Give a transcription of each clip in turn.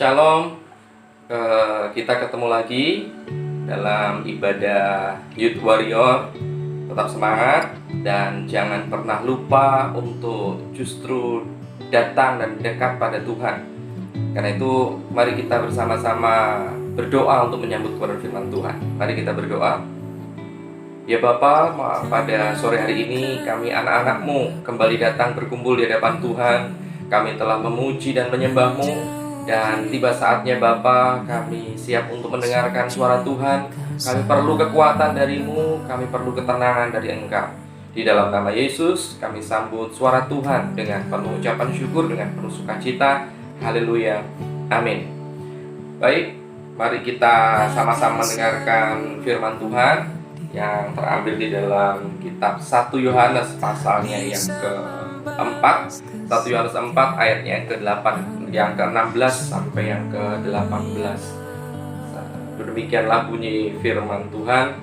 Shalom, kita ketemu lagi dalam ibadah Youth Warrior. Tetap semangat dan jangan pernah lupa untuk justru datang dan dekat pada Tuhan. Karena itu mari kita bersama-sama berdoa untuk menyambut kebenaran firman Tuhan. Mari kita berdoa. Ya Bapa, pada sore hari ini kami anak-anak-Mu kembali datang berkumpul di hadapan Tuhan. Kami telah memuji dan menyembah-Mu, dan tiba saatnya Bapa, kami siap untuk mendengarkan suara Tuhan. Kami perlu kekuatan dari-Mu, kami perlu ketenangan dari Engkau. Di dalam nama Yesus, kami sambut suara Tuhan dengan penuh ucapan syukur, dengan penuh sukacita. Haleluya, amin. Baik, mari kita sama-sama mendengarkan firman Tuhan yang terambil di dalam kitab 1 Yohanes pasalnya yang ke-4, 1 Yohanes 4 ayatnya yang ke-8, yang ke-16 sampai yang ke-18. Demikianlah bunyi firman Tuhan.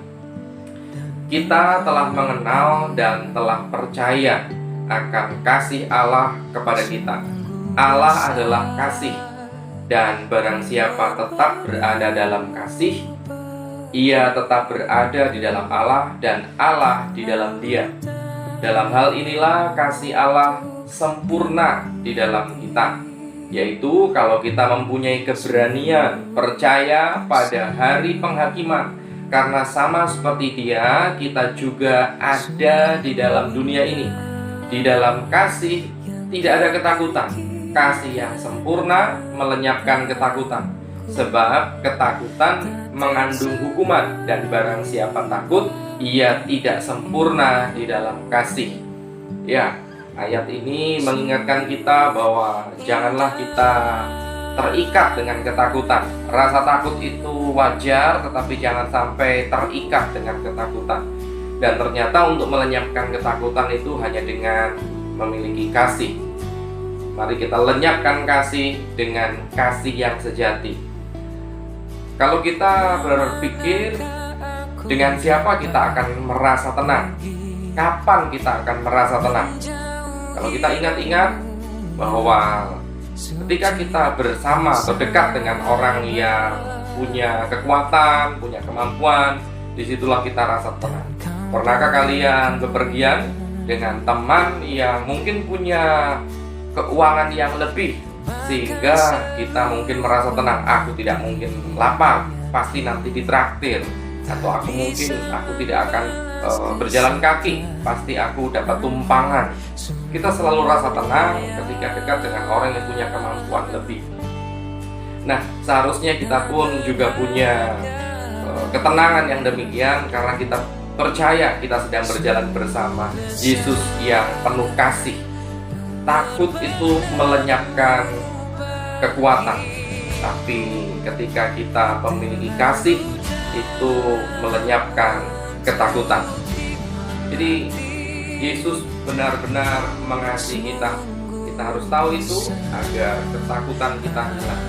Kita telah mengenal dan telah percaya akan kasih Allah kepada kita. Allah adalah kasih, dan barang siapa tetap berada dalam kasih, ia tetap berada di dalam Allah dan Allah di dalam dia. Dalam hal inilah kasih Allah sempurna di dalam kita, yaitu kalau kita mempunyai keberanian percaya pada hari penghakiman. Karena sama seperti Dia, kita juga ada di dalam dunia ini. Di dalam kasih tidak ada ketakutan. Kasih yang sempurna melenyapkan ketakutan, sebab ketakutan mengandung hukuman, dan barang siapa takut, ia tidak sempurna di dalam kasih. Ya, ayat ini mengingatkan kita bahwa janganlah kita terikat dengan ketakutan. Rasa takut itu wajar, tetapi jangan sampai terikat dengan ketakutan. Dan ternyata untuk melenyapkan ketakutan itu hanya dengan memiliki kasih. Mari kita lenyapkan kasih dengan kasih yang sejati. Kalau kita berpikir dengan siapa kita akan merasa tenang, kapan kita akan merasa tenang? Kalau kita ingat-ingat bahwa ketika kita bersama atau dekat dengan orang yang punya kekuatan, punya kemampuan, disitulah kita rasa tenang. Pernahkah kalian bepergian dengan teman yang mungkin punya keuangan yang lebih, sehingga kita mungkin merasa tenang? Aku tidak mungkin lapar, pasti nanti ditraktir. Atau aku tidak akan berjalan kaki, pasti aku dapat tumpangan. Kita selalu rasa tenang ketika dekat dengan orang yang punya kemampuan lebih. Nah, seharusnya kita pun juga punya ketenangan yang demikian, karena kita percaya kita sedang berjalan bersama Yesus yang penuh kasih. Takut itu melenyapkan kekuatan, tapi ketika kita memiliki kasih, itu melenyapkan ketakutan. Jadi Yesus benar-benar mengasihi kita. Kita harus tahu itu agar ketakutan kita hilang.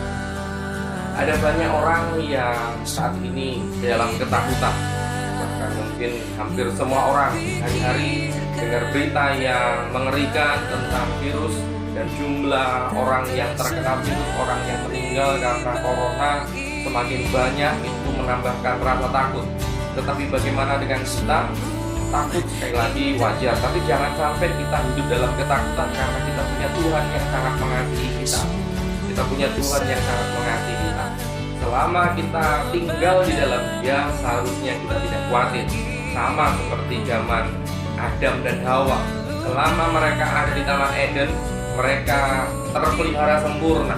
Ada banyak orang yang saat ini dalam ketakutan. Bahkan mungkin hampir semua orang hari-hari dengar berita yang mengerikan tentang virus, dan jumlah orang yang terkena virus, orang yang meninggal karena corona semakin banyak. Itu menambahkan rasa takut. Tetapi bagaimana dengan kita? Takut sekali lagi wajar, tapi jangan sampai kita hidup dalam ketakutan, karena kita punya Tuhan yang sangat mengasihi kita. Kita punya Tuhan yang sangat mengasihi kita. Selama kita tinggal di dalam Dia, seharusnya kita tidak khawatir. Sama seperti zaman Adam dan Hawa. Selama mereka ada di Taman Eden, mereka terpelihara sempurna.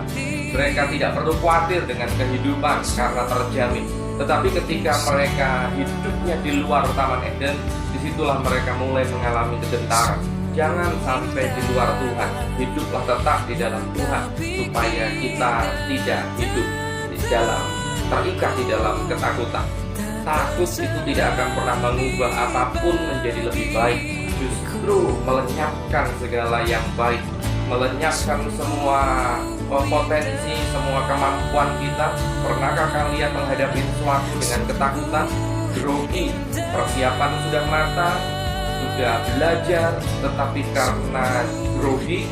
Mereka tidak perlu khawatir dengan kehidupan karena terjamin. Tetapi ketika mereka hidupnya di luar Taman Eden, disitulah mereka mulai mengalami kegentaran. Jangan sampai di luar Tuhan, hiduplah tetap di dalam Tuhan, supaya kita tidak hidup di dalam, terikat di dalam ketakutan. Takut itu tidak akan pernah mengubah apapun menjadi lebih baik, justru melenyapkan segala yang baik, melenyapkan semua potensi, semua kemampuan kita. Pernahkah kalian menghadapi sesuatu dengan ketakutan, grogi, persiapan sudah matang, sudah belajar, tetapi karena grogi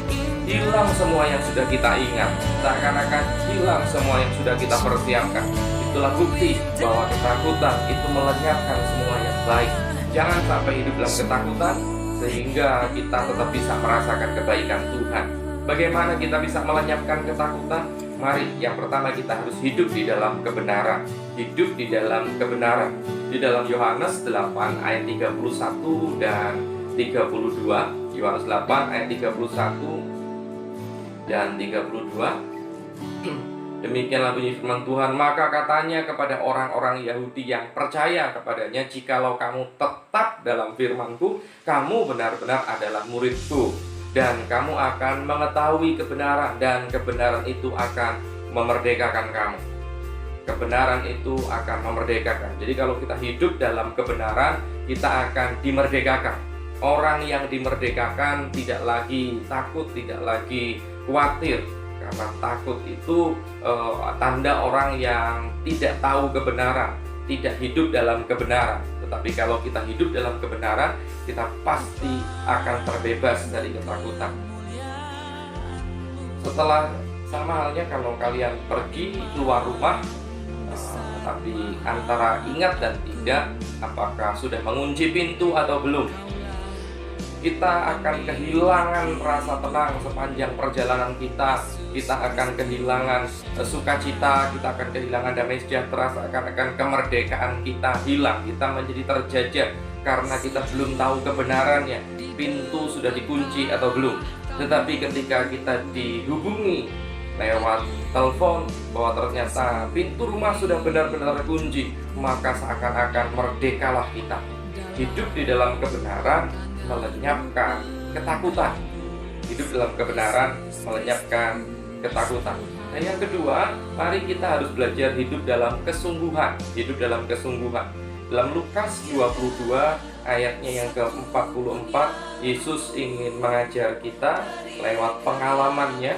hilang semua yang sudah kita ingat, seakan-akan hilang semua yang sudah kita persiapkan. Itulah bukti bahwa ketakutan itu melenyapkan semua yang baik. Jangan sampai hidup dalam ketakutan sehingga kita tetap bisa merasakan kebaikan Tuhan. Bagaimana kita bisa melenyapkan ketakutan? Mari, yang pertama kita harus hidup di dalam kebenaran. Hidup di dalam kebenaran. Di dalam Yohanes 8 ayat 31 dan 32. Yohanes 8 ayat 31 dan 32. Demikianlah bunyi firman Tuhan, maka katanya kepada orang-orang Yahudi yang percaya kepadanya, jikalau kamu tetap dalam firman-Ku, kamu benar-benar adalah murid-Ku, dan kamu akan mengetahui kebenaran, dan kebenaran itu akan memerdekakan kamu. Kebenaran itu akan memerdekakan. Jadi kalau kita hidup dalam kebenaran, kita akan dimerdekakan. Orang yang dimerdekakan tidak lagi takut, tidak lagi khawatir. Karena takut itu tanda orang yang tidak tahu kebenaran, tidak hidup dalam kebenaran. Tetapi kalau kita hidup dalam kebenaran, kita pasti akan terbebas dari ketakutan. Setelah, sama halnya kalau kalian pergi keluar rumah, tapi antara ingat dan tidak, apakah sudah mengunci pintu atau belum, kita akan kehilangan rasa tenang sepanjang perjalanan kita. Kita akan kehilangan sukacita, kita akan kehilangan damai sejahtera, seakan-akan kemerdekaan kita hilang. Kita menjadi terjajah karena kita belum tahu kebenarannya. Pintu sudah dikunci atau belum. Tetapi ketika kita dihubungi lewat telepon bahwa ternyata pintu rumah sudah benar-benar terkunci, maka seakan-akan merdekalah kita. Hidup di dalam kebenaran melenyapkan ketakutan. Hidup dalam kebenaran melenyapkan ketakutan. Nah, yang kedua, mari kita harus belajar hidup dalam kesungguhan. Hidup dalam kesungguhan. Dalam Lukas 22 ayatnya yang ke-44, Yesus ingin mengajar kita lewat pengalamannya.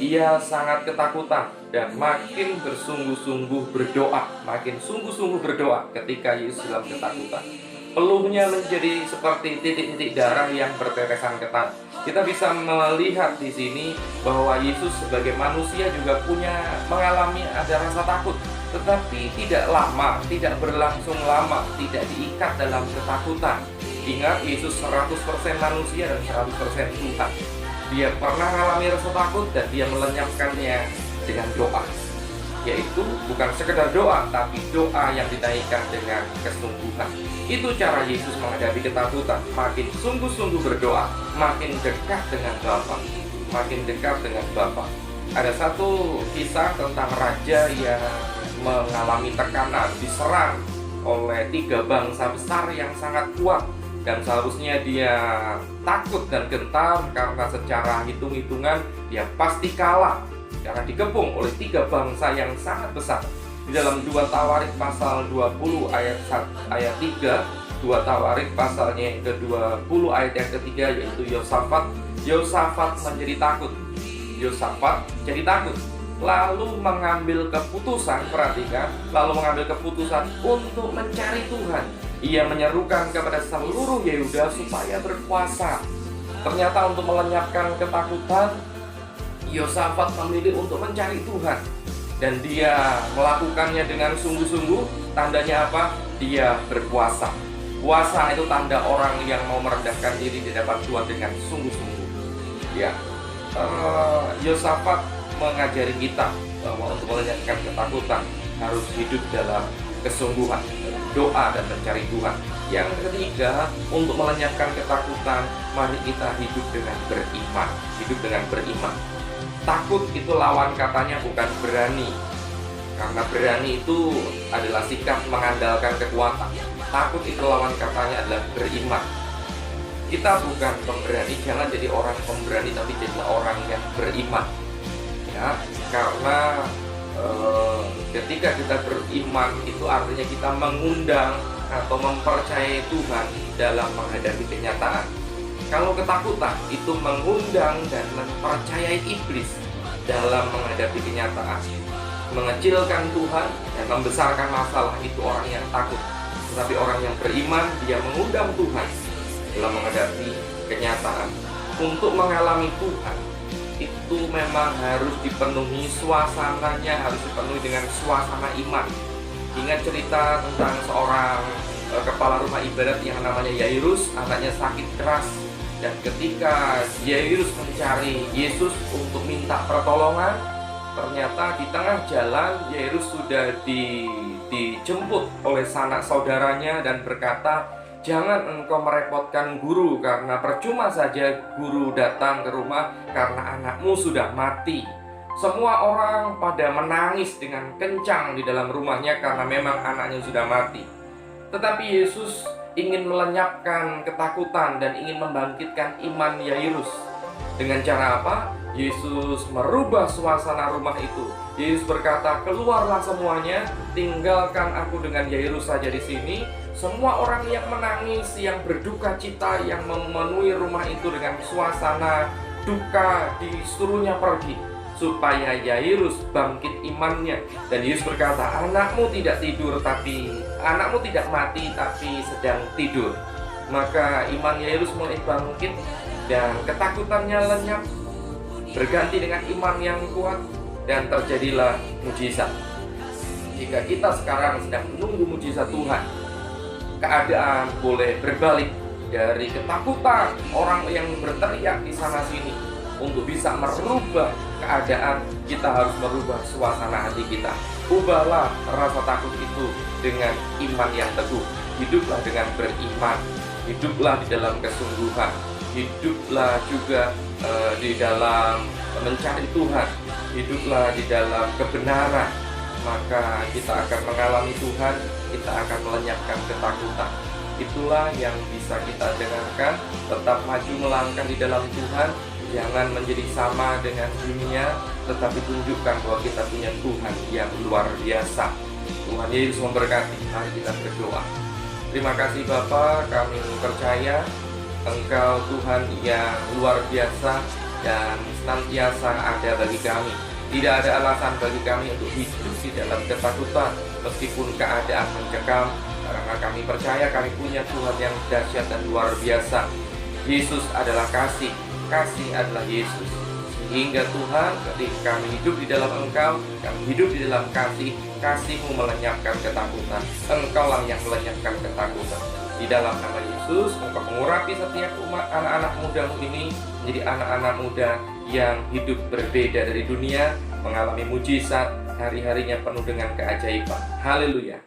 Ia sangat ketakutan dan makin bersungguh-sungguh berdoa. Makin sungguh-sungguh berdoa ketika Yesus dalam ketakutan. Peluhnya menjadi seperti titik-titik darah yang bertetesan ketat. Kita bisa melihat di sini bahwa Yesus sebagai manusia juga mengalami ada rasa takut, tetapi tidak lama, tidak berlangsung lama, tidak diikat dalam ketakutan. Ingat, Yesus 100% manusia dan 100% Tuhan. Dia pernah mengalami rasa takut dan dia melenyapkannya dengan doa. Yaitu bukan sekedar doa, tapi doa yang dinaikkan dengan kesungguhan. Itu cara Yesus menghadapi ketakutan. Makin sungguh-sungguh berdoa, makin dekat dengan Bapa, makin dekat dengan Bapa. Ada satu kisah tentang raja yang mengalami tekanan, diserang oleh 3 bangsa besar yang sangat kuat, dan seharusnya dia takut dan gentar karena secara hitung-hitungan dia pasti kalah karena dikepung oleh 3 bangsa yang sangat besar. Di dalam 2 Tawarik pasal 20 ayat 3, 2 Tawarik pasalnya yang ke-20 ayat yang ketiga, yaitu Yosafat menjadi takut. Yosafat jadi takut, lalu mengambil keputusan, perhatikan, lalu mengambil keputusan untuk mencari Tuhan. Ia menyerukan kepada seluruh Yehuda supaya berpuasa. Ternyata untuk melenyapkan ketakutan, Yosafat memilih untuk mencari Tuhan, dan dia melakukannya dengan sungguh-sungguh. Tandanya apa? Dia berpuasa. Puasa itu tanda orang yang mau merendahkan diri di hadapan Tuhan dengan sungguh-sungguh. Ya, Yosafat mengajari kita bahwa untuk melenyapkan ketakutan harus hidup dalam kesungguhan, doa dan mencari Tuhan. Yang ketiga, untuk melenyapkan ketakutan, mari kita hidup dengan beriman. Hidup dengan beriman. Takut itu lawan katanya bukan berani, karena berani itu adalah sikap mengandalkan kekuatan. Takut itu lawan katanya adalah beriman. Kita bukan pemberani, jangan jadi orang pemberani, tapi jadilah orang yang beriman. Ya, karena ketika kita beriman itu artinya kita mengundang atau mempercayai Tuhan dalam menghadapi kenyataan. Kalau ketakutan itu mengundang dan mempercayai iblis dalam menghadapi kenyataan, mengecilkan Tuhan dan membesarkan masalah, itu orang yang takut. Tetapi orang yang beriman, dia mengundang Tuhan dalam menghadapi kenyataan untuk mengalami Tuhan. itu memang harus dipenuhi suasananya, harus dipenuhi dengan suasana iman. Ingat cerita tentang seorang kepala rumah ibadat yang namanya Yairus, anaknya sakit keras. Dan ketika Yairus mencari Yesus untuk minta pertolongan, ternyata di tengah jalan Yairus sudah dijemput oleh sanak saudaranya dan berkata, "Jangan engkau merepotkan guru, karena percuma saja guru datang ke rumah karena anakmu sudah mati." Semua orang pada menangis dengan kencang di dalam rumahnya karena memang anaknya sudah mati. Tetapi Yesus ingin melenyapkan ketakutan dan ingin membangkitkan iman Yairus. Dengan cara apa? Yesus merubah suasana rumah itu. Yesus berkata, "Keluarlah semuanya, tinggalkan aku dengan Yairus saja di sini." Semua orang yang menangis, yang berduka cita, yang memenuhi rumah itu dengan suasana duka, disuruhnya pergi supaya Yairus bangkit imannya. Dan Yesus berkata, anakmu tidak mati tapi sedang tidur." Maka iman Yairus mulai bangkit dan ketakutannya lenyap, berganti dengan iman yang kuat, dan terjadilah mujizat. Jika kita sekarang sedang menunggu mujizat Tuhan, keadaan boleh berbalik dari ketakutan orang yang berteriak di sana sini. Untuk bisa merubah keadaan, kita harus merubah suasana hati kita. Ubahlah rasa takut itu dengan iman yang teguh. Hiduplah dengan beriman, hiduplah di dalam kesungguhan, hiduplah juga di dalam mencari Tuhan, hiduplah di dalam kebenaran. Maka kita akan mengalami Tuhan, kita akan melenyapkan ketakutan. Itulah yang bisa kita dengarkan. Tetap maju melangkah di dalam Tuhan. Jangan menjadi sama dengan dunia, tetapi tunjukkan bahwa kita punya Tuhan yang luar biasa. Tuhan Yesus memberkati. Mari kita berdoa. Terima kasih Bapa, kami percaya Engkau Tuhan yang luar biasa dan senantiasa ada bagi kami. Tidak ada alasan bagi kami untuk hidup di dalam ketakutan meskipun keadaan mencekam, karena kami percaya kami punya Tuhan yang dahsyat dan luar biasa. Yesus adalah kasih, kasih adalah Yesus. Sehingga Tuhan, ketika kami hidup di dalam Engkau, kami hidup di dalam kasih, kasih-Mu melenyapkan ketakutan. Engkaulah yang melenyapkan ketakutan. Di dalam nama Yesus, Engkau mengurapi setiap umat anak-anak muda-Mu ini menjadi anak-anak muda yang hidup berbeda dari dunia, mengalami mujizat, hari-harinya penuh dengan keajaiban. Haleluya.